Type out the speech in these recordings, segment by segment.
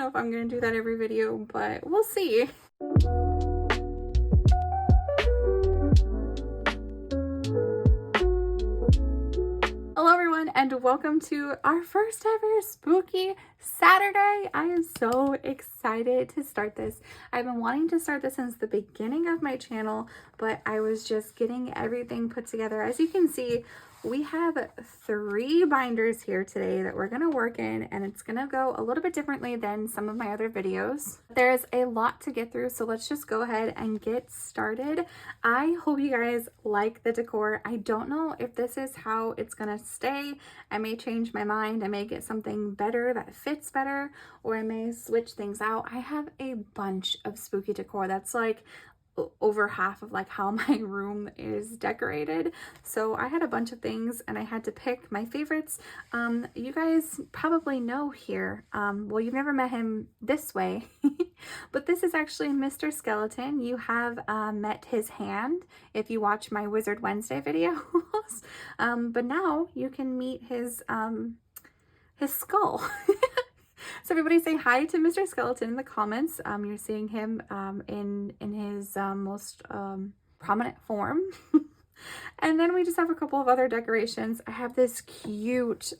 know if I'm gonna do that every video, but we'll see. Hello everyone and welcome to our first ever spooky Saturday. I am so excited to start this. I've been wanting to start this since the beginning of my channel, but I was just getting everything put together. As you can see, we have 3 binders here today that we're going to work in, and it's going to go a little bit differently than some of my other videos. There's a lot to get through, so let's just go ahead and get started. I hope you guys like the decor. I don't know if this is how it's going to stay. I may change my mind. I may get something better that fits better, or I may switch things out. I have a bunch of spooky decor that's like over half of like how my room is decorated. So I had a bunch of things and I had to pick my favorites. You guys probably know here, well, you've never met him this way, but this is actually Mr. Skeleton. You have met his hand if you watch my Wizard Wednesday videos, but now you can meet his skull. So everybody say hi to Mr. Skeleton in the comments. You're seeing him in his most prominent form. And then we just have a couple of other decorations. I have this cute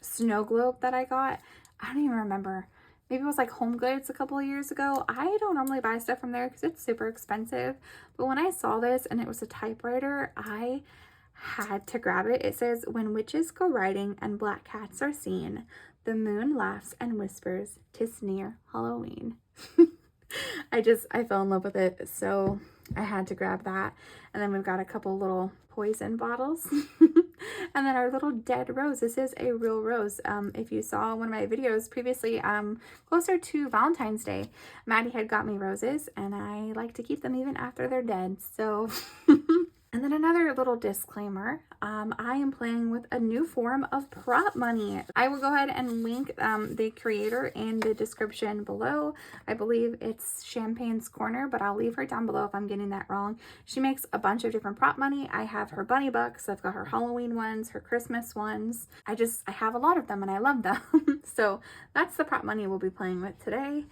snow globe that I got. I don't even remember. Maybe it was like Home Goods a couple of years ago. I don't normally buy stuff from there because it's super expensive. But when I saw this and it was a typewriter, I had to grab it. It says, "When witches go riding and black cats are seen, the moon laughs and whispers, 'tis near Halloween." I fell in love with it, so I had to grab that. And then we've got a couple little poison bottles. And then our little dead rose. This is a real rose. If you saw one of my videos previously, closer to Valentine's Day, Maddie had got me roses, and I like to keep them even after they're dead. So and then another little disclaimer, I am playing with a new form of prop money. I will go ahead and link the creator in the description below. I believe it's Champagne's Corner, but I'll leave her down below if I'm getting that wrong. She makes a bunch of different prop money. I have her bunny bucks, I've got her Halloween ones, her Christmas ones. I have a lot of them and I love them. So that's the prop money we'll be playing with today.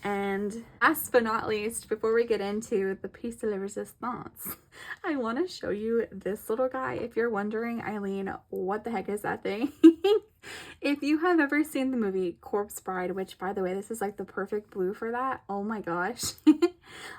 And last but not least, before we get into the piece de la resistance, I want to show you this little guy. If you're wondering, Eileen, what the heck is that thing? If you have ever seen the movie Corpse Bride, which by the way, this is like the perfect blue for that. Oh my gosh.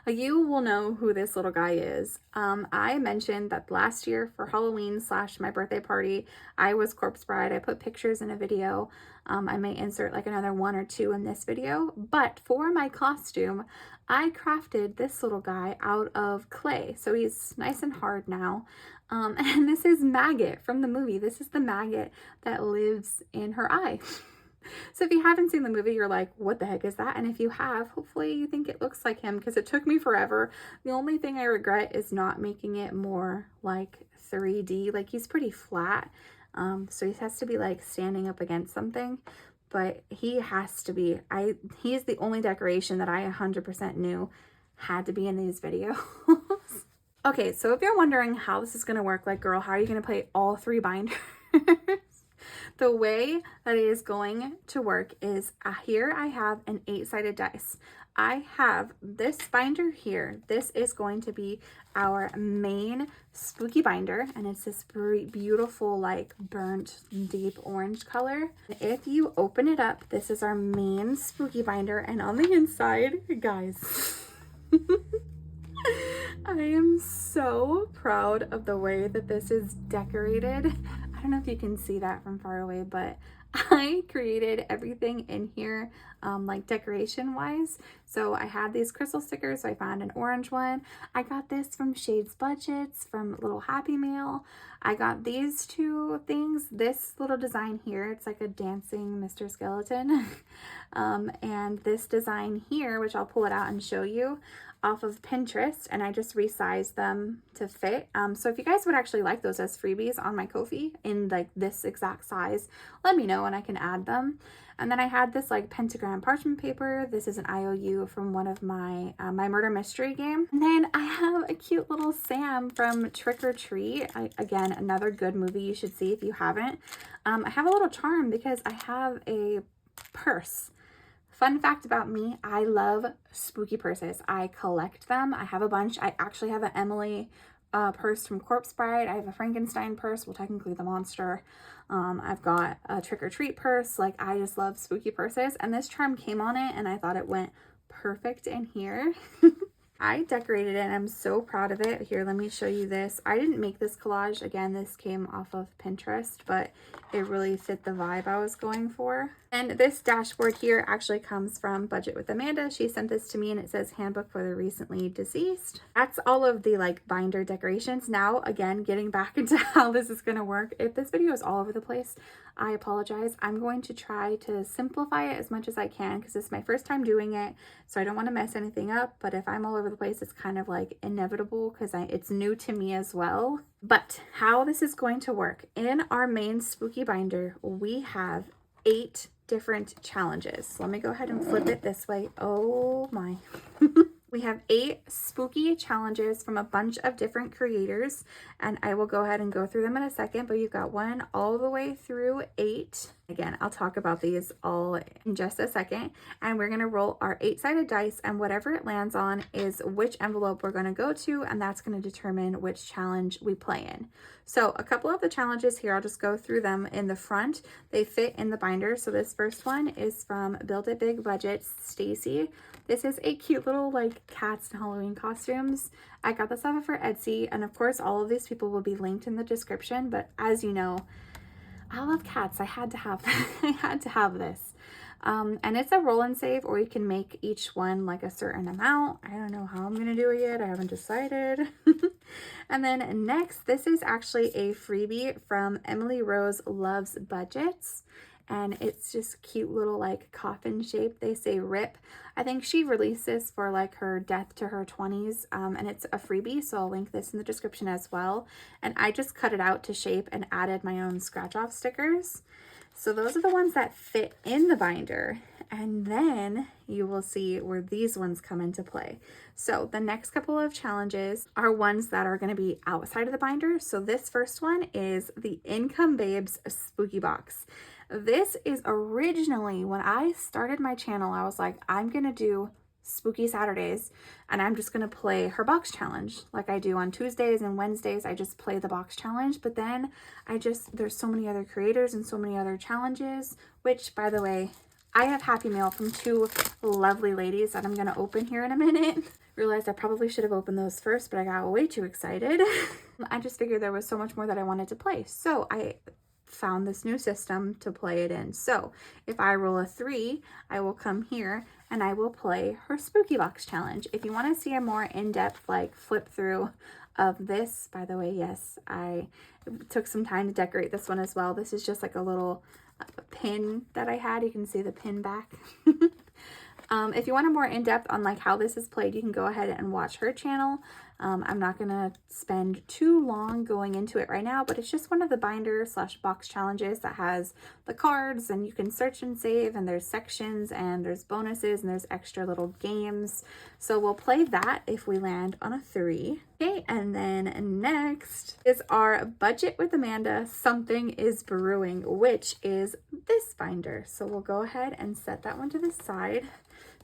You will know who this little guy is. I mentioned that last year for Halloween / my birthday party, I was Corpse Bride. I put pictures in a video. I may insert like another 1 or 2 in this video, but for my costume, I crafted this little guy out of clay. So he's nice and hard now. And this is Maggot from the movie. This is the maggot that lives in her eye. So if you haven't seen the movie, you're like, what the heck is that? And if you have, hopefully you think it looks like him, because it took me forever. The only thing I regret is not making it more like 3D. Like, he's pretty flat. So he has to be like standing up against something, but he has to be, he's the only decoration that I 100% knew had to be in these videos. Okay, so if you're wondering how this is going to work, like, girl, how are you going to play all 3 binders? The way that it is going to work is here I have an 8-sided dice. I have this binder here. This is going to be our main spooky binder, and it's this beautiful like burnt deep orange color. If you open it up, this is our main spooky binder, and on the inside, guys, I am so proud of the way that this is decorated. I don't know if you can see that from far away, but I created everything in here, like decoration wise. So I had these crystal stickers, so I found an orange one. I got this from Shade's Budgets from Little Happy Meal. I got these 2 things, this little design here, it's like a dancing Mr. Skeleton. And this design here, which I'll pull it out and show you, off of Pinterest, and I just resized them to fit. So if you guys would actually like those as freebies on my Ko-fi in like this exact size, let me know and I can add them. And then I had this like pentagram parchment paper. This is an IOU from one of my my murder mystery game. And then I have a cute little Sam from Trick or Treat. Again, another good movie you should see if you haven't. I have a little charm because I have a purse Fun fact about me, I love spooky purses. I collect them. I have a bunch. I actually have an Emily purse from Corpse Bride. I have a Frankenstein purse, well, technically the monster. I've got a trick-or-treat purse. Like, I just love spooky purses, and this charm came on it, and I thought it went perfect in here. I decorated it and I'm so proud of it. Here, let me show you this. I didn't make this collage. Again, this came off of Pinterest, but it really fit the vibe I was going for. And this dashboard here actually comes from Budget with Amanda. She sent this to me and it says Handbook for the Recently Deceased. That's all of the like binder decorations. Now, again, getting back into how this is going to work. If this video is all over the place, I apologize. I'm going to try to simplify it as much as I can because this is my first time doing it, so I don't want to mess anything up. But if I'm all over the place, it's kind of like inevitable because it's new to me as well. But how this is going to work, in our main spooky binder, we have 8 different challenges. Let me go ahead and flip it this way. Oh my. We have 8 spooky challenges from a bunch of different creators, and I will go ahead and go through them in a second, but you've got 1 all the way through 8. Again, I'll talk about these all in just a second, and we're going to roll our 8-sided dice, and whatever it lands on is which envelope we're going to go to, and that's going to determine which challenge we play in. So a couple of the challenges here, I'll just go through them in the front. They fit in the binder. So this first one is from Build It Big Budget, Stacy. This is a cute little like cats and Halloween costumes. I got this off of her Etsy, and of course all of these people will be linked in the description, but as you know, I love cats. I had to have I had to have this. And it's a roll and save, or you can make each one like a certain amount. I don't know how I'm gonna do it yet. I haven't decided. And then next, this is actually a freebie from Emily Rose Loves Budgets. And it's just cute little like coffin shape. They say RIP. I think she released this for like her death to her 20s, and it's a freebie, so I'll link this in the description as well. And I just cut it out to shape and added my own scratch off stickers. So those are the ones that fit in the binder, and then you will see where these ones come into play. So the next couple of challenges are ones that are going to be outside of the binder. So this first one is the Income Babes Spooky Box. This is originally, when I started my channel, I was like, I'm going to do Spooky Saturdays and I'm just going to play her box challenge like I do on Tuesdays and Wednesdays. I just play the box challenge, but then there's so many other creators and so many other challenges, which, by the way, I have happy mail from 2 lovely ladies that I'm going to open here in a minute. Realized I probably should have opened those first, but I got way too excited. I just figured there was so much more that I wanted to play, so I found this new system to play it in. So if I roll a 3, I will come here and I will play her spooky box challenge. If you want to see a more in-depth like flip through of this, by the way, yes, I took some time to decorate this one as well. This is just like a little pin that I had. You can see the pin back. If you want a more in-depth on like how this is played, you can go ahead and watch her channel. I'm not gonna spend too long going into it right now, but it's just one of the binder / box challenges that has the cards, and you can search and save, and there's sections, and there's bonuses, and there's extra little games. So we'll play that if we land on a 3. Okay, and then next is our Budget with Amanda Something is Brewing, which is this binder. So we'll go ahead and set that one to the side.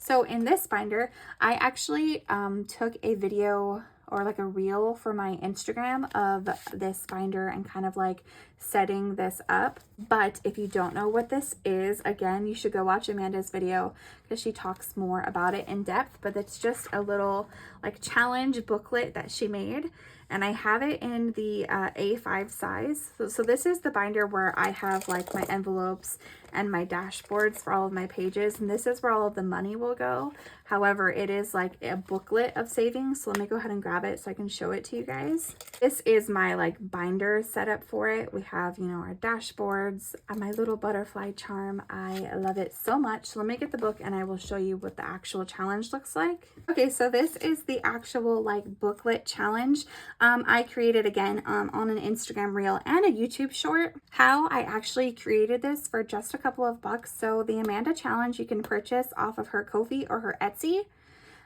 So in this binder, I actually took a video or like a reel for my Instagram of this binder and kind of like setting this up. But if you don't know what this is, again, you should go watch Amanda's video because she talks more about it in depth. But it's just a little like challenge booklet that she made, and I have it in the A5 size. So this is the binder where I have like my envelopes and my dashboards for all of my pages, and this is where all of the money will go. However, it is like a booklet of savings, so let me go ahead and grab it so I can show it to you guys. This is my like binder setup for it. We have, you know, our dashboards, my little butterfly charm. I love it so much. So let me get the book and I will show you what the actual challenge looks like. Okay, so this is the actual like booklet challenge. I created again on an Instagram reel and a YouTube short. How I actually created this for just a couple of bucks. So the Amanda challenge you can purchase off of her Ko-fi or her Etsy.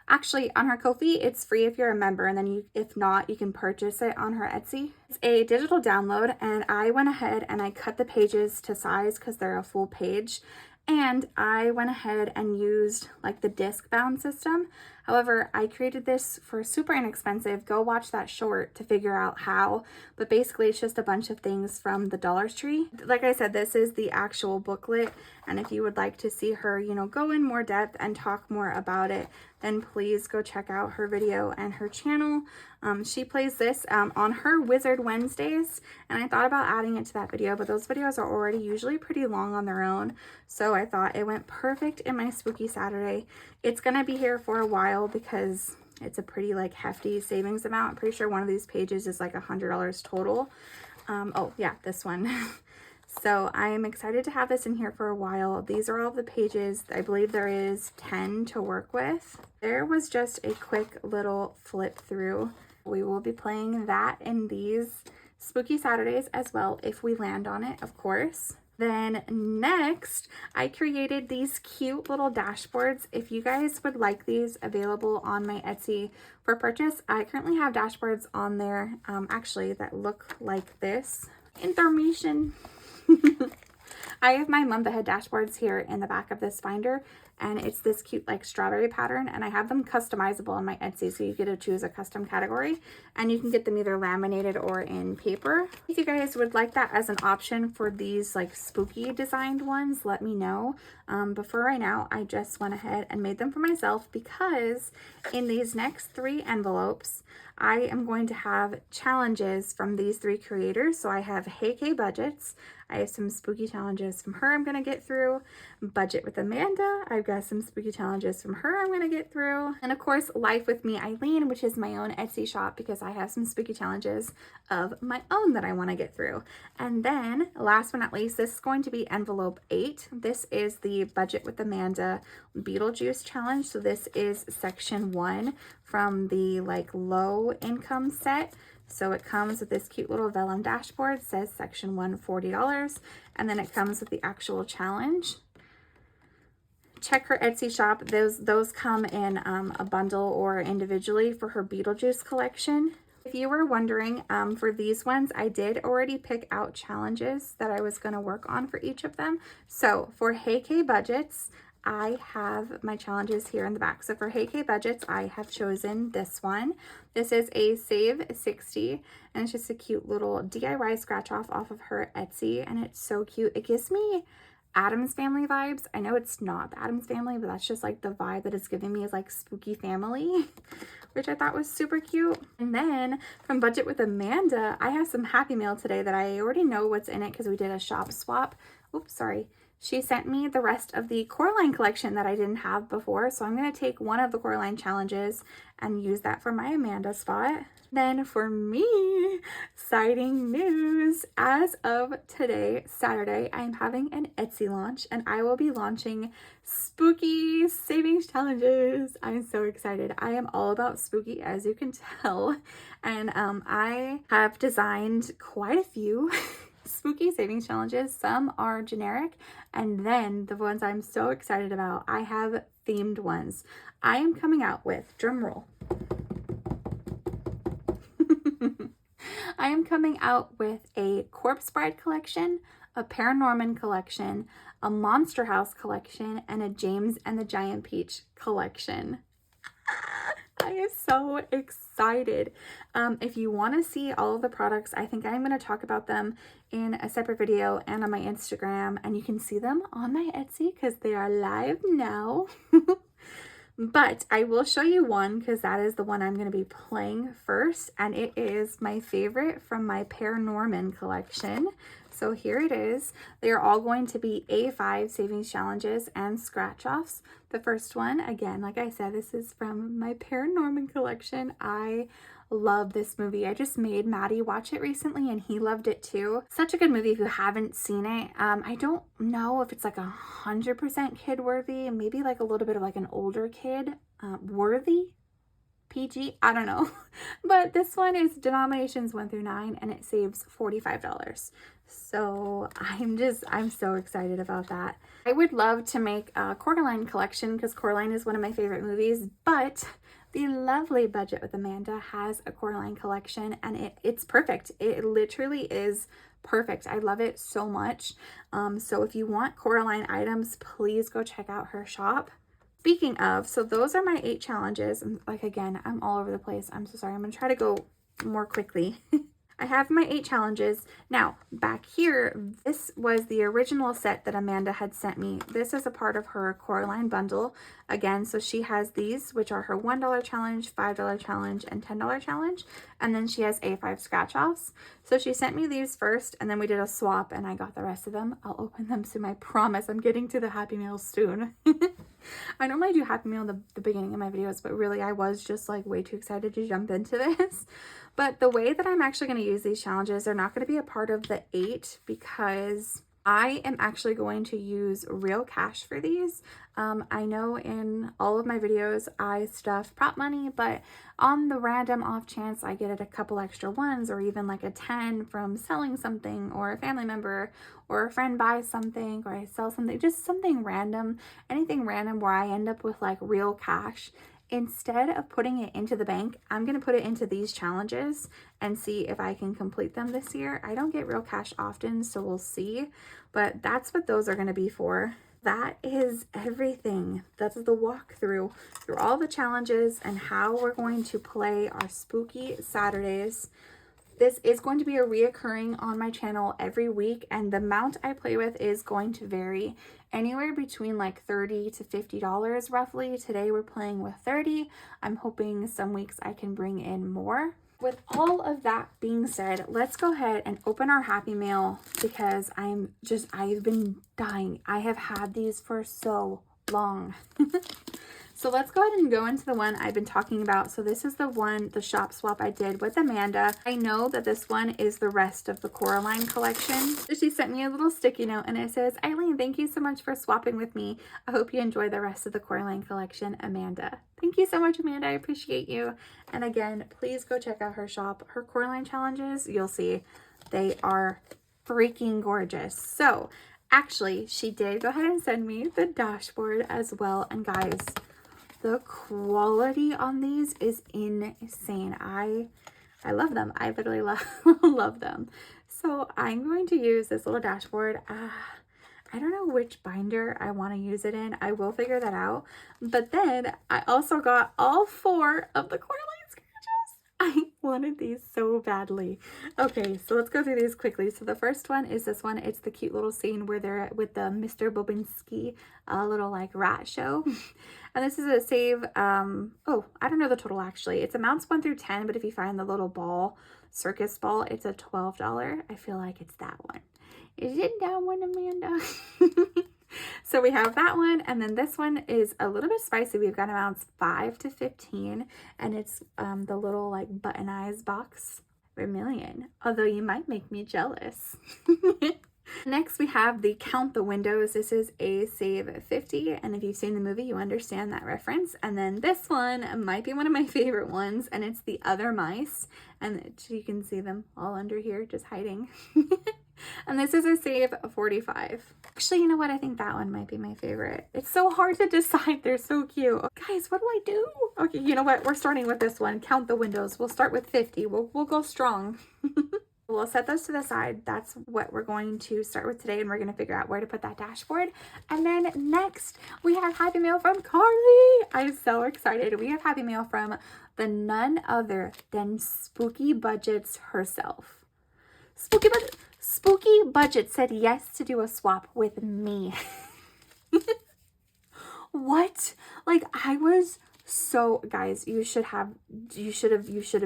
Actually, on her Ko-fi, it's free if you're a member, and then if not, you can purchase it on her Etsy. It's a digital download, and I went ahead and I cut the pages to size because they're a full page. And I went ahead and used like the disc bound system. However, I created this for super inexpensive. Go watch that short to figure out how. But basically, it's just a bunch of things from the Dollar Tree. Like I said, this is the actual booklet. And if you would like to see her, you know, go in more depth and talk more about it, then please go check out her video and her channel. She plays this on her Wizard Wednesdays, and I thought about adding it to that video, but those videos are already usually pretty long on their own, so I thought it went perfect in my Spooky Saturday. It's gonna be here for a while because it's a pretty like hefty savings amount. I'm pretty sure one of these pages is like $100 total. Oh yeah, this one. So I'm excited to have this in here for a while. These are all the pages. I believe there is 10 to work with. There was just a quick little flip through. We will be playing that in these Spooky Saturdays as well, if we land on it, of course. Then next, I created these cute little dashboards. If you guys would like these, available on my Etsy for purchase. I currently have dashboards on there, actually, that look like this. Information. I have my month ahead dashboards here in the back of this binder, and it's this cute like strawberry pattern, and I have them customizable on my Etsy, so you get to choose a custom category and you can get them either laminated or in paper. If you guys would like that as an option for these like spooky designed ones, let me know. But for right now, I just went ahead and made them for myself because in these next 3 envelopes, I am going to have challenges from these 3 creators. So I have Hey K Budgets. I have some spooky challenges from her I'm going to get through. Budget with Amanda. I've got some spooky challenges from her I'm going to get through. And of course, Lifewithmme Eileen, which is my own Etsy shop, because I have some spooky challenges of my own that I want to get through. And then last but not least, this is going to be envelope 8. This is the Budget with Amanda Beetlejuice challenge. So this is section 1 from the like low income set. So it comes with this cute little vellum dashboard, says section 1 $40, and then it comes with the actual challenge. Check her Etsy shop. Those come in a bundle or individually for her Beetlejuice collection. If you were wondering, for these ones, I did already pick out challenges that I was going to work on for each of them. So for Hey K Budgets, I have my challenges here in the back. So for Hey K Budgets, I have chosen this one. This is a Save 60, and it's just a cute little DIY scratch off of her Etsy, and it's so cute. It gives me Addams Family vibes. I know it's not the Addams Family, but that's just like the vibe that it's giving me, is like spooky family, which I thought was super cute. And then from Budget with Amanda, I have some Happy Mail today that I already know what's in it because we did a shop swap. Oops, sorry. She sent me the rest of the Coraline collection that I didn't have before. So I'm going to take one of the Coraline challenges and use that for my Amanda spot. Then for me, exciting news. As of today, Saturday, I am having an Etsy launch, and I will be launching spooky savings challenges. I'm so excited. I am all about spooky, as you can tell. And I have designed quite a few spooky savings challenges. Some are generic, and then the ones I'm so excited about, I have themed ones. I am coming out with, drum roll, I am coming out with a Corpse Bride collection, a Paranorman collection, a Monster House collection, and a James and the Giant Peach collection. I am so excited. If you want to see all of the products, I think I'm going to talk about them in a separate video and on my Instagram, and you can see them on my Etsy because they are live now. But I will show you one because that is the one I'm going to be playing first, and it is my favorite from my Paranorman collection. So here it is. They are all going to be A5 savings challenges and scratch offs. The first one, again, like I said, this is from my Paranorman collection. I love this movie. I just made Maddie watch it recently and he loved it too. Such a good movie if you haven't seen it. I don't know if it's like 100% kid worthy, maybe like a little bit of like an older kid worthy. PG, I don't know. But this one is denominations 1 through 9 and it saves $45. So I'm so excited about that. I would love to make a Coraline collection because Coraline is one of my favorite movies, but the lovely Budget with Amanda has a Coraline collection and it's perfect. It literally is perfect. I love it so much. So if you want Coraline items, please go check out her shop. Speaking of, so those are my 8 challenges. And like, again, I'm all over the place. I'm so sorry. I'm going to try to go more quickly. I have my 8 challenges. Now, back here, this was the original set that Amanda had sent me. This is a part of her Coraline bundle. Again, so she has these, which are her $1 challenge, $5 challenge, and $10 challenge. And then she has A5 scratch-offs. So she sent me these first, and then we did a swap, and I got the rest of them. I'll open them soon, I promise. I'm getting to the Happy Meals soon. I normally do Happy Meal the beginning of my videos, but really I was just like way too excited to jump into this. But the way that I'm actually going to use these challenges, they're not going to be a part of the 8 because I am actually going to use real cash for these. I know in all of my videos I stuff prop money, but on the random off chance I get it a couple extra ones, or even like a 10 from selling something, or a family member or a friend buys something, or I sell something, just something random, anything random where I end up with like real cash. Instead of putting it into the bank, I'm going to put it into these challenges and see if I can complete them this year. I don't get real cash often, so we'll see, but that's what those are going to be for. That is everything. That's the walkthrough through all the challenges and how we're going to play our spooky Saturdays. This is going to be a reoccurring on my channel every week, and the amount I play with is going to vary anywhere between like $30 to $50 roughly. Today we're playing with 30. I'm hoping some weeks I can bring in more. With all of that being said, let's go ahead and open our Happy Meal because I've been dying. I have had these for so long. So let's go ahead and go into the one I've been talking about. So this is the one, the shop swap I did with Amanda. I know that this one is the rest of the Coraline collection. So she sent me a little sticky note and it says, "Eileen, thank you so much for swapping with me. I hope you enjoy the rest of the Coraline collection, Amanda." Thank you so much, Amanda. I appreciate you. And again, please go check out her shop. Her Coraline challenges, you'll see, they are freaking gorgeous. So actually, she did go ahead and send me the dashboard as well. And guys, the quality on these is insane. I love them. I literally love them. So I'm going to use this little dashboard. I don't know which binder I want to use it in. I will figure that out. But then I also got all 4 of the Coraline scratches. I wanted these so badly. Okay, so let's go through these quickly. So the first one is this one. It's the cute little scene where they're with the Mr. Bobinski little like rat show. And this is a save, oh, I don't know the total actually. It's amounts 1 through 10, but if you find the little ball, circus ball, it's a $12. I feel like it's that one. Is it that one, Amanda? So we have that one, and then this one is a little bit spicy. We've got amounts 5 to 15, and it's the little like button eyes box, Vermilion. Although you might make me jealous. Next, we have the Count the Windows. This is a save 50, and if you've seen the movie, you understand that reference. And then this one might be one of my favorite ones, and it's the Other Mice, and you can see them all under here just hiding. And this is a save 45. Actually, you know what? I think that one might be my favorite. It's so hard to decide. They're so cute. Guys, what do I do? Okay, you know what? We're starting with this one. Count the Windows. We'll start with 50. We'll go strong. We'll set those to the side. That's what we're going to start with today, and we're going to figure out where to put that dashboard. And then next, we have Happy Mail from Carly. I'm so excited. We have Happy Mail from the none other than Spooky Budgets herself. Spooky Budget said yes to do a swap with me. What? Like, I was so, guys, you should have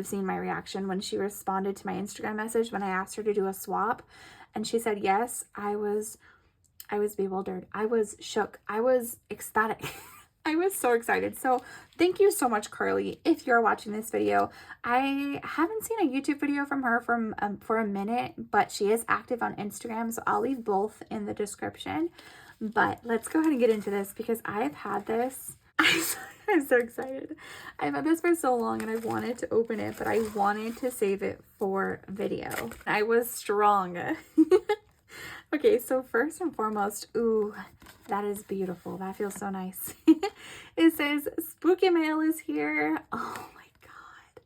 seen my reaction when she responded to my Instagram message when I asked her to do a swap and she said yes. I was bewildered. I was shook. I was ecstatic. I was so excited. So thank you so much, Carly. If you're watching this video, I haven't seen a YouTube video from her for a minute, but she is active on Instagram, so I'll leave both in the description. But let's go ahead and get into this because I've had this. I'm so excited. I've had this for so long and I wanted to open it, but I wanted to save it for video. I was strong. Okay, so first and foremost, ooh, that is beautiful. That feels so nice. It says Spooky Mail is here. Oh my God.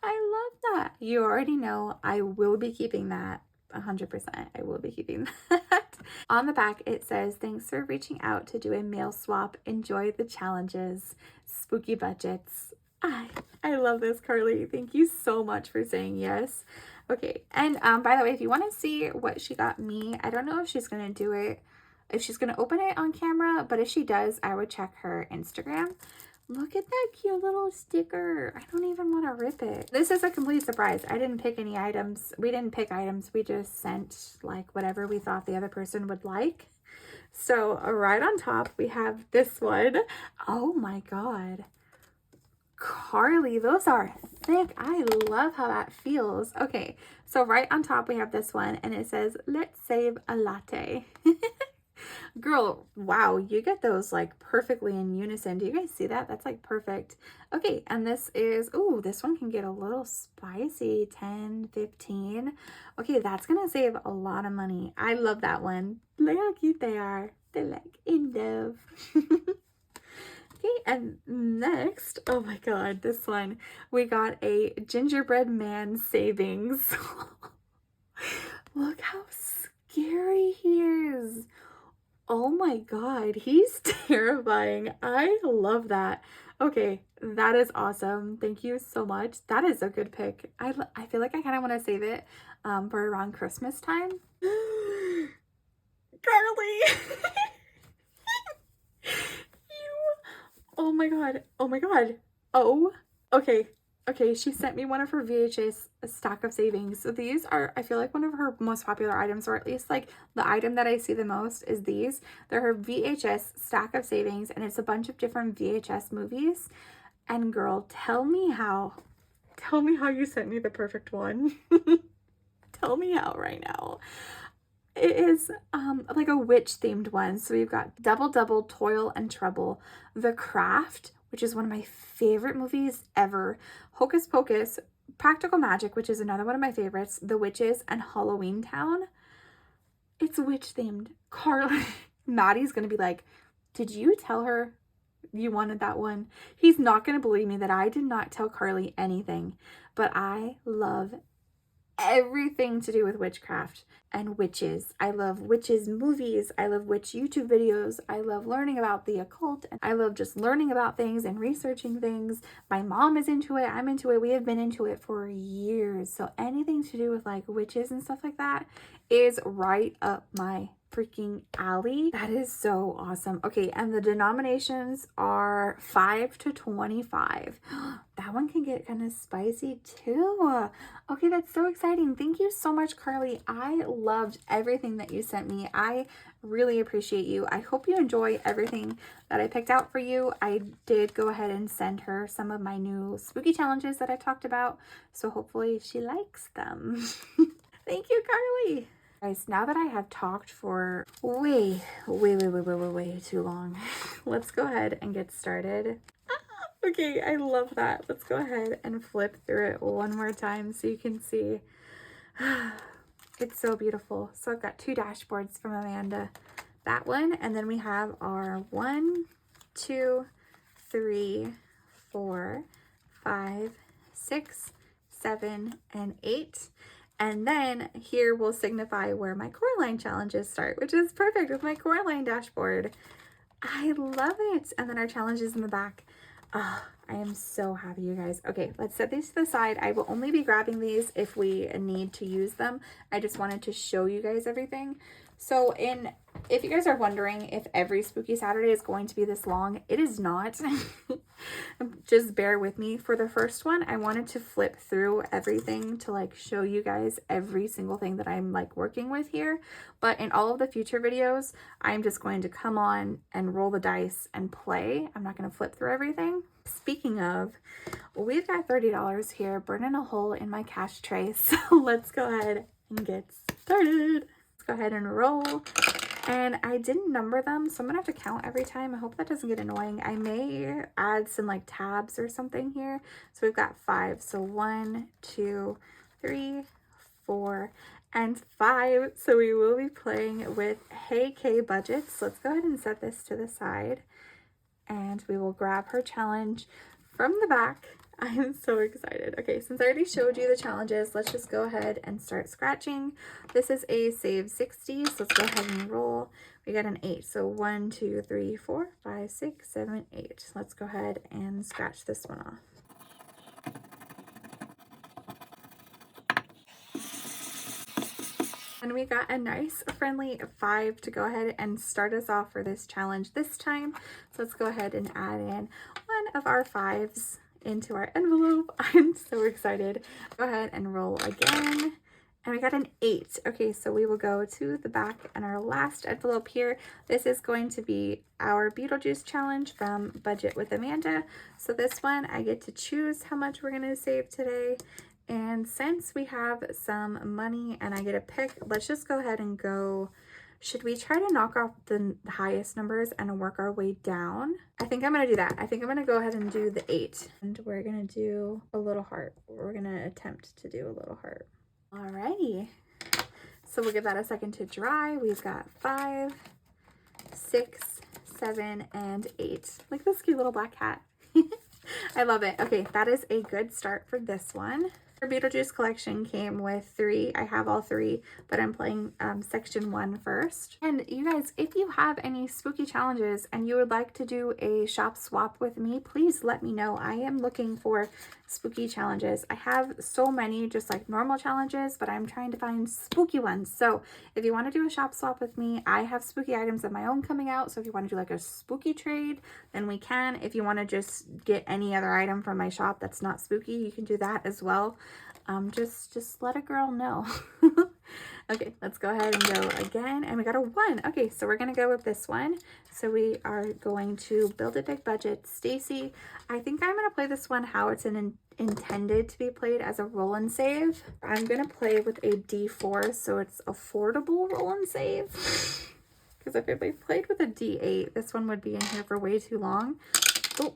I love that. You already know I will be keeping that. 100%. I will be keeping that. On the back, it says, thanks for reaching out to do a mail swap. Enjoy the challenges. Spooky budgets. I love this, Carly. Thank you so much for saying yes. Okay, and by the way, if you want to see what she got me, I don't know if she's going to do it, if she's going to open it on camera, but if she does, I would check her Instagram. Look at that cute little sticker. I don't even want to rip it. This is a complete surprise. I didn't pick any items. We didn't pick items. We just sent like whatever we thought the other person would like. So right on top, we have this one. Oh my God. Carly, those are thick. I love how that feels. Okay, so right on top, we have this one and it says, let's save a latte. Girl, wow, you get those like perfectly in unison. Do you guys see that? That's like perfect. Okay, and this is, oh, this one can get a little spicy, 10, 15. Okay, that's gonna save a lot of money. I love that one. Look how cute they are. They're like in love. Okay, and next, oh my God, this one, we got a gingerbread man savings. Look how scary he is. Oh my God, he's terrifying. I love that. Okay, that is awesome. Thank you so much. That is a good pick. I feel like I kind of want to save it for around Christmas time. Carly! Oh my God. Oh my God. Oh, okay. Okay, she sent me one of her VHS stack of savings. So these are, I feel like one of her most popular items, or at least like the item that I see the most is these. They're her VHS stack of savings, and it's a bunch of different VHS movies. And girl, tell me how you sent me the perfect one. Tell me how right now. It is like a witch themed one. So we've got Double Double, Toil and Trouble, The Craft, which is one of my favorite movies ever, Hocus Pocus, Practical Magic, which is another one of my favorites, The Witches, and Halloween Town. It's witch themed. Carly, Maddie's gonna be like, did you tell her you wanted that one? He's not gonna believe me that I did not tell Carly anything, but I love everything to do with witchcraft and witches. I love witches movies. I love witch YouTube videos. I love learning about the occult. And I love just learning about things and researching things. My mom is into it. I'm into it. We have been into it for years. So anything to do with like witches and stuff like that is right up my freaking alley. That is so awesome. Okay, and the denominations are 5 to 25. That one can get kind of spicy too. Okay, that's so exciting. Thank you so much, Carly. I loved everything that you sent me. I really appreciate you. I hope you enjoy everything that I picked out for you. I did go ahead and send her some of my new spooky challenges that I talked about, so hopefully she likes them. Thank you, Carly. Guys, now that I have talked for way too long, let's go ahead and get started. Okay, I love that. Let's go ahead and flip through it one more time so you can see. It's so beautiful. So I've got 2 dashboards from Amanda. That one, and then we have our 1, 2, 3, 4, 5, 6, 7, and 8. And then here will signify where my Coraline challenges start, which is perfect with my Coraline dashboard. I love it. And then our challenges in the back. Oh, I am so happy, you guys. Okay, let's set these to the side. I will only be grabbing these if we need to use them. I just wanted to show you guys everything. So if you guys are wondering if every Spooky Saturday is going to be this long, it is not. Just bear with me. For the first one, I wanted to flip through everything to like show you guys every single thing that I'm like working with here. But in all of the future videos, I'm just going to come on and roll the dice and play. I'm not going to flip through everything. Speaking of, we've got $30 here burning a hole in my cash tray. So let's go ahead and get started. Go ahead and roll. And I didn't number them, so I'm gonna have to count every time. I hope that doesn't get annoying. I may add some like tabs or something here. So we've got 5. So 1, 2, 3, 4, and 5. So we will be playing with Hey K budgets. Let's go ahead and set this to the side. And we will grab her challenge from the back. I'm so excited. Okay, since I already showed you the challenges, let's just go ahead and start scratching. This is a save 60, so let's go ahead and roll. We got an 8, so 1, 2, 3, 4, 5, 6, 7, 8. Let's go ahead and scratch this one off. And we got a nice friendly 5 to go ahead and start us off for this challenge this time. So let's go ahead and add in one of our 5s into our envelope. I'm so excited. Go ahead and roll again. And we got an 8. Okay, so we will go to the back and our last envelope here. This is going to be our Beetlejuice challenge from Budget with Amanda. So this one, I get to choose how much we're going to save today. And since we have some money and I get a pick, let's just go ahead and go. Should we try to knock off the highest numbers and work our way down? I think I'm going to do that. I think I'm going to go ahead and do the 8. And we're going to do a little heart. We're going to attempt to do a little heart. Alrighty. So we'll give that a second to dry. We've got 5, 6, 7, and 8. Look at this cute little black cat. I love it. Okay, that is a good start for this one. Our Beetlejuice collection came with 3. I have all 3, but I'm playing section 1 first. And you guys, if you have any spooky challenges and you would like to do a shop swap with me, please let me know. I am looking for spooky challenges. I have so many just like normal challenges, but I'm trying to find spooky ones. So if you want to do a shop swap with me, I have spooky items of my own coming out. So if you want to do like a spooky trade, then we can. If you want to just get any other item from my shop that's not spooky, you can do that as well. Just let a girl know. Okay, let's go ahead and go again. And we got a 1. Okay, so we're going to go with this one. So we are going to build a big budget. Stacy, I think I'm going to play this one how it's intended to be played as a roll and save. I'm going to play with a D4, so it's affordable roll and save. Because if I played with a D8, this one would be in here for way too long. Oh.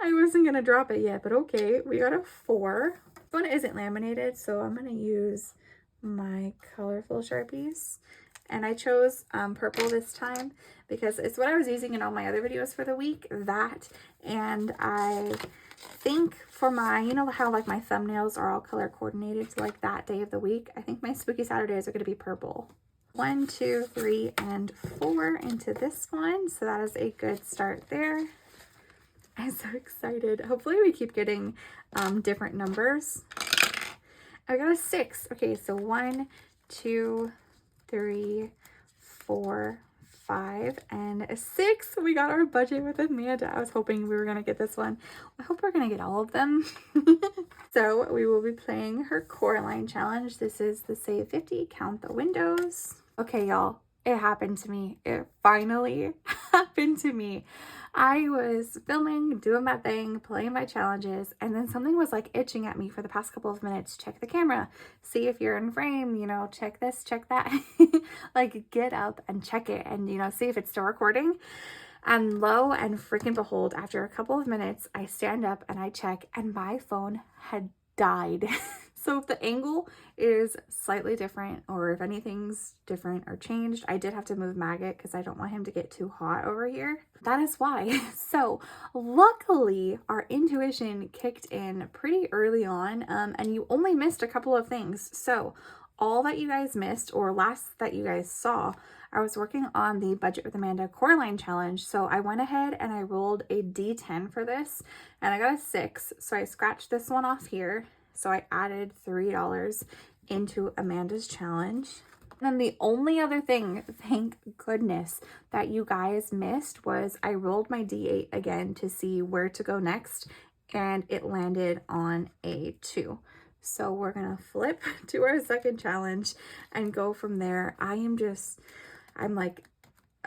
I wasn't going to drop it yet, but okay. We got a 4. This one isn't laminated, so I'm going to use my colorful Sharpies. And I chose purple this time because it's what I was using in all my other videos for the week. That, and I think for my, you know how like my thumbnails are all color coordinated to like that day of the week? I think my spooky Saturdays are going to be purple. 1, 2, 3, and 4 into this one. So that is a good start there. I'm so excited. Hopefully we keep getting different numbers. I got a 6. Okay, so 1, 2, 3, 4, 5, and a 6. We got our Budget with Amanda. I was hoping we were going to get this one. I hope we're going to get all of them. So we will be playing her Coraline challenge. This is the Save 50, Count the Windows. Okay, y'all. It happened to me. It finally happened to me. I was filming, doing my thing, playing my challenges, and then something was like itching at me for the past couple of minutes. Check the camera, see if you're in frame, you know, check this, check that. Like get up and check it and, you know, see if it's still recording. And lo and freaking behold, after a couple of minutes, I stand up and I check and my phone had died. So if the angle is slightly different or if anything's different or changed, I did have to move Maggot because I don't want him to get too hot over here. That is why. So luckily our intuition kicked in pretty early on and you only missed a couple of things. So all that you guys missed or last that you guys saw, I was working on the Budget with Amanda Coraline challenge. So I went ahead and I rolled a D10 for this and I got a 6. So I scratched this one off here. So I added $3 into Amanda's challenge. And then the only other thing, thank goodness, that you guys missed was I rolled my D8 again to see where to go next. And it landed on a 2. So we're going to flip to our second challenge and go from there. I'm like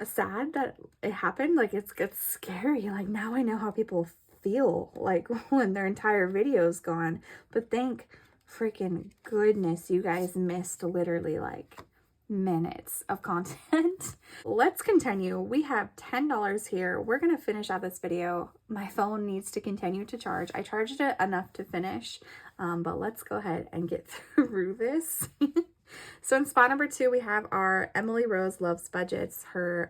sad that it happened. Like it gets scary. Like now I know how people feel like when their entire video's gone, but thank freaking goodness you guys missed literally like minutes of content. Let's continue. We have $10 here. We're gonna finish out this video. My phone needs to continue to charge. I charged it enough to finish, but let's go ahead and get through this. So in spot number 2 we have our Emily Rose Loves Budgets, her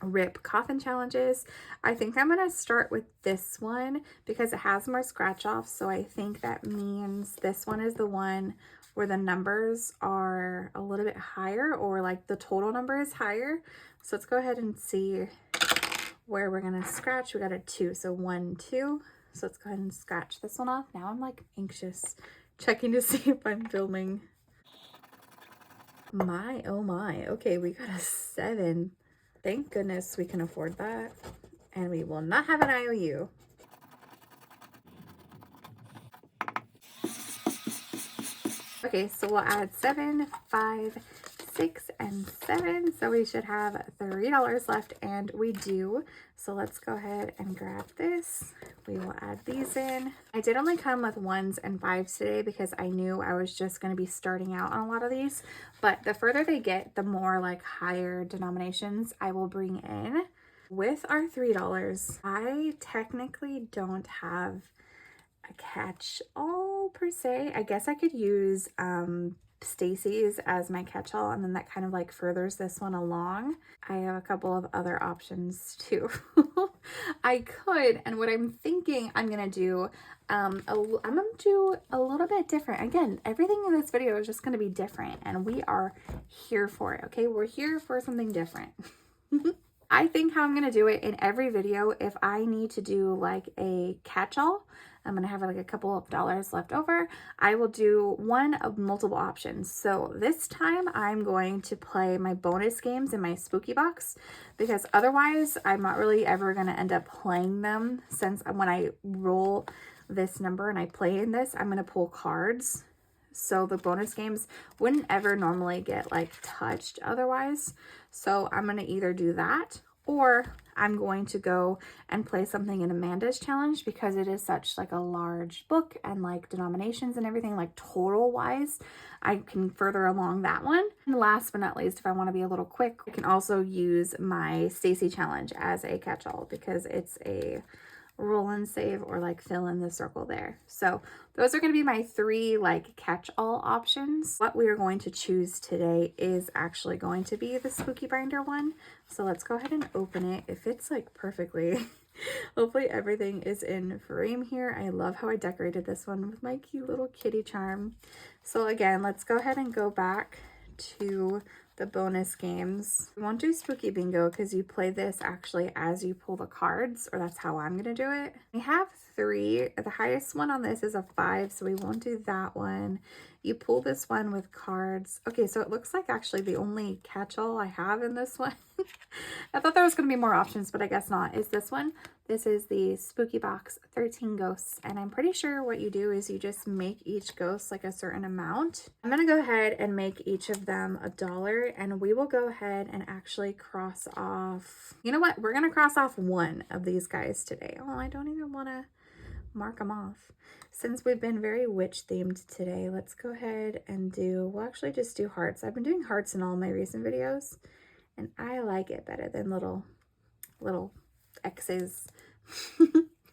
rip coffin challenges. I think I'm going to start with this one because it has more scratch offs. So I think that means this one is the one where the numbers are a little bit higher, or like the total number is higher. So let's go ahead and see where we're going to scratch. We got a 2. So 1, 2. So let's go ahead and scratch this one off. Now I'm like anxious, checking to see if I'm filming. My, oh my. Okay, we got a 7. Thank goodness we can afford that. And we will not have an IOU. Okay, so we'll add 7, 5, 6, and 7. So we should have $3 left, and we do. So let's go ahead and grab this. We will add these in. I did only come with 1s and 5s today because I knew I was just going to be starting out on a lot of these. But the further they get, the more like higher denominations I will bring in. With our $3, I technically don't have a catch-all per se. I guess I could use Stacy's as my catch-all, and then that kind of like furthers this one along. I have a couple of other options too. I could, and what I'm thinking I'm gonna do, I'm gonna do a little bit different. Again, everything in this video is just gonna be different, and we are here for it. Okay, we're here for something different. I think how I'm gonna do it in every video, if I need to do like a catch-all, I'm gonna have like a couple of dollars left over, I will do one of multiple options. So this time I'm going to play my bonus games in my spooky box, because otherwise I'm not really ever gonna end up playing them, since when I roll this number and I play in this, I'm gonna pull cards. So the bonus games wouldn't ever normally get like touched otherwise. So I'm going to either do that, or I'm going to go and play something in Amanda's challenge, because it is such like a large book and like denominations and everything, like total wise, I can further along that one. And last but not least, if I want to be a little quick, I can also use my Stacy challenge as a catch-all, because it's a roll and save, or like fill in the circle there. So those are going to be my 3 like catch-all options. What we are going to choose today is actually going to be the spooky binder one. So let's go ahead and open it. It fits like perfectly. Hopefully everything is in frame here. I love how I decorated this one with my cute little kitty charm. So again, let's go ahead and go back to the bonus games. We won't do spooky bingo because you play this actually as you pull the cards, or that's how I'm gonna do it. We have 3. The highest one on this is a 5, so we won't do that one. You pull this one with cards. Okay, so it looks like actually the only catch-all I have in this one, I thought there was going to be more options, but I guess not, is this one. This is the Spooky Box 13 Ghosts, and I'm pretty sure what you do is you just make each ghost like a certain amount. I'm going to go ahead and make each of them $1, and we will go ahead and actually cross off, you know what, we're going to cross off one of these guys today. Oh, I don't even want to mark them off. Since we've been very witch themed today, let's go ahead and we'll actually just do hearts. I've been doing hearts in all my recent videos, and I like it better than little X's.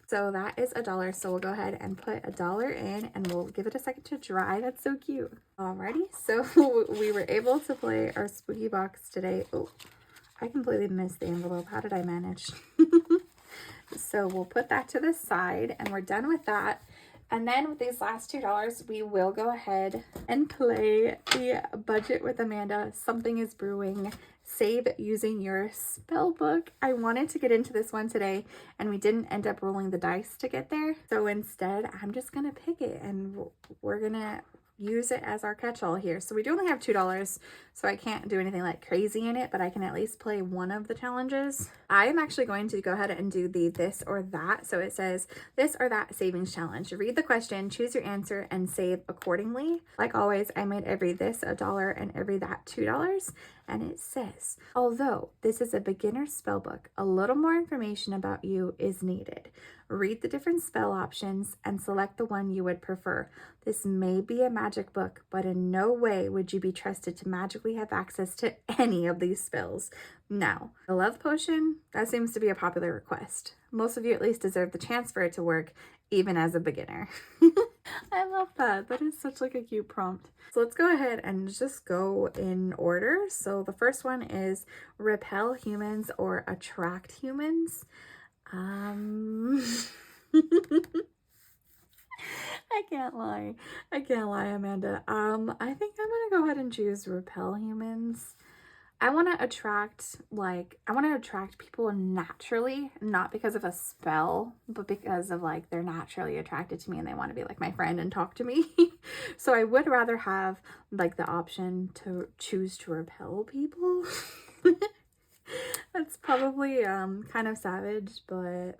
So that is $1. So we'll go ahead and put $1 in, and we'll give it a second to dry. That's so cute. Alrighty, so we were able to play our spooky box today. Oh, I completely missed the envelope. How did I manage? So we'll put that to the side, and we're done with that. And then with these last $2, we will go ahead and play the Budget with Amanda. Something is Brewing. Save using your Spellbook. I wanted to get into this one today, and we didn't end up rolling the dice to get there. So instead, I'm just going to pick it, and we're going to use it as our catch-all here. So we do only have $2, so I can't do anything like crazy in it, but I can at least play one of the challenges. I am actually going to go ahead and do the this or that. So it says this or that savings challenge. Read the question, choose your answer, and save accordingly. Like always, I made every this $1 and every that $2. And it says, although this is a beginner spell book, a little more information about you is needed. Read the different spell options and select the one you would prefer. This may be a magic book, but in no way would you be trusted to magically have access to any of these spells. Now, the love potion, that seems to be a popular request. Most of you at least deserve the chance for it to work, even as a beginner. I love that. That is such like a cute prompt. So let's go ahead and just go in order. So the first one is repel humans or attract humans. I can't lie. I can't lie, Amanda. I think I'm gonna go ahead and choose repel humans. I want to attract, I want to attract people naturally, not because of a spell, but because of like they're naturally attracted to me and they want to be like my friend and talk to me. So I would rather have like the option to choose to repel people. That's probably kind of savage, but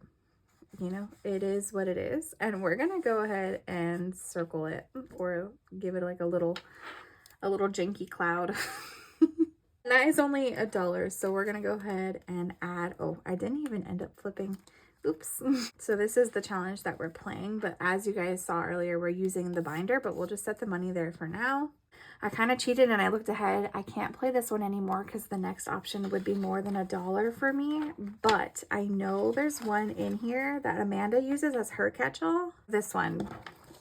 you know, it is what it is. And we're gonna go ahead and circle it or give it like a little janky cloud. That is only $1, so we're gonna go ahead and add, oh, I didn't even end up flipping. Oops. So this is the challenge that we're playing, but as you guys saw earlier, we're using the binder, but we'll just set the money there for now. I kind of cheated and I looked ahead. I can't play this one anymore because the next option would be more than $1 for me, but I know there's one in here that Amanda uses as her catch-all. This one.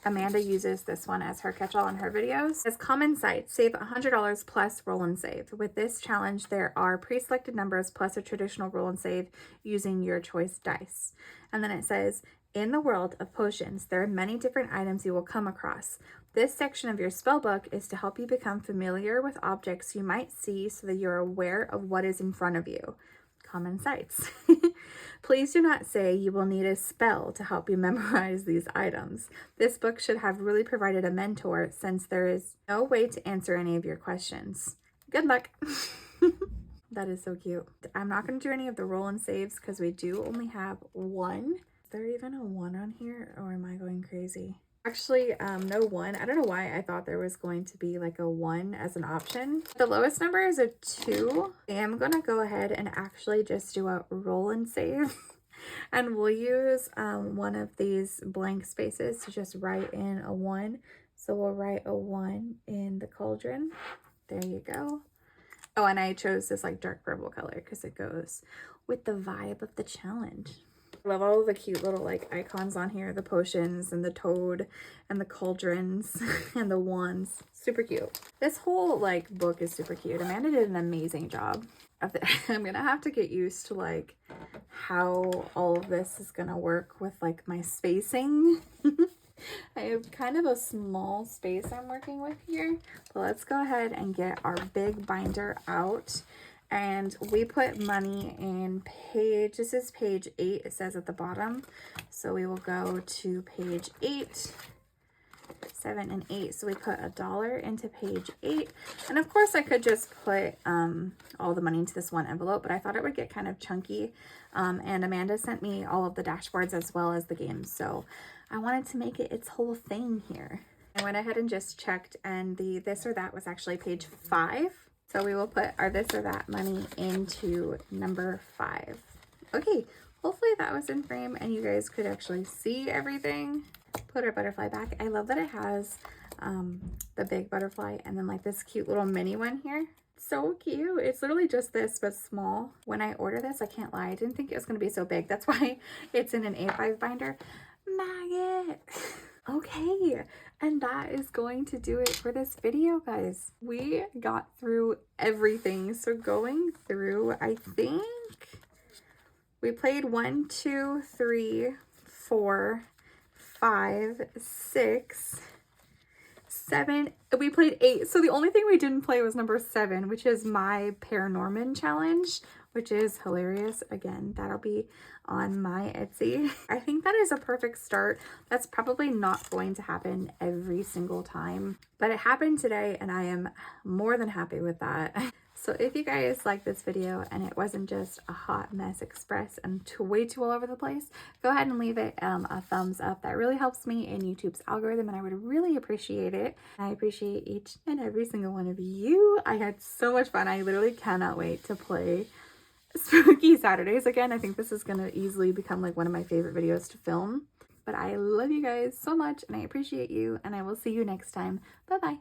Amanda uses this one as her catch-all in her videos. As common sight, save $100 plus roll and save. With this challenge, there are pre-selected numbers plus a traditional roll and save using your choice dice. And then it says, in the world of potions, there are many different items you will come across. This section of your spell book is to help you become familiar with objects you might see so that you're aware of what is in front of you. Common sights. Please do not say you will need a spell to help you memorize these items. This book should have really provided a mentor since there is no way to answer any of your questions. Good luck. That is so cute. I'm not going to do any of the roll and saves because we do only have one. Is there even a 1 on here or am I going crazy? Actually, no 1. I don't know why I thought there was going to be like a 1 as an option. The lowest number is a 2. I am going to go ahead and actually just do a roll and save. And we'll use one of these blank spaces to just write in a 1. So we'll write a 1 in the cauldron. There you go. Oh, and I chose this like dark purple color because it goes with the vibe of the challenge. I love all of the cute little like icons on here, the potions and the toad and the cauldrons and the wands. Super cute. This whole like book is super cute. Amanda did an amazing job of it. I'm gonna have to get used to like how all of this is gonna work with like my spacing. I have kind of a small space I'm working with here, but let's go ahead and get our big binder out. And we put money in page, this is page 8, it says at the bottom. So we will go to page 8, 7 and 8. So we put $1 into page 8. And of course I could just put all the money into this one envelope, but I thought it would get kind of chunky. And Amanda sent me all of the dashboards as well as the games. So I wanted to make it its whole thing here. I went ahead and just checked and the this or that was actually page 5. So we will put our this or that money into number 5. Okay, hopefully that was in frame and you guys could actually see everything. Put our butterfly back. I love that it has the big butterfly and then like this cute little mini one here. So cute. It's literally just this but small. When I ordered this, I can't lie, I didn't think it was going to be so big. That's why it's in an A5 binder. Maggot. Okay, and that is going to do it for this video, guys. We got through everything. So going through, I think we played 1, 2, 3, 4, 5, 6, 7. We played 8. So the only thing we didn't play was number 7, which is my Paranorman challenge, which is hilarious. Again, that'll be on my Etsy. I think that is a perfect start. That's probably not going to happen every single time, but it happened today and I am more than happy with that. So if you guys like this video and it wasn't just a hot mess express and way too all over the place, go ahead and leave it a thumbs up. That really helps me in YouTube's algorithm and I would really appreciate it. I appreciate each and every single one of you. I had so much fun. I literally cannot wait to play Spooky Saturdays again. I think this is gonna easily become like one of my favorite videos to film. But I love you guys so much and I appreciate you and I will see you next time. Bye bye.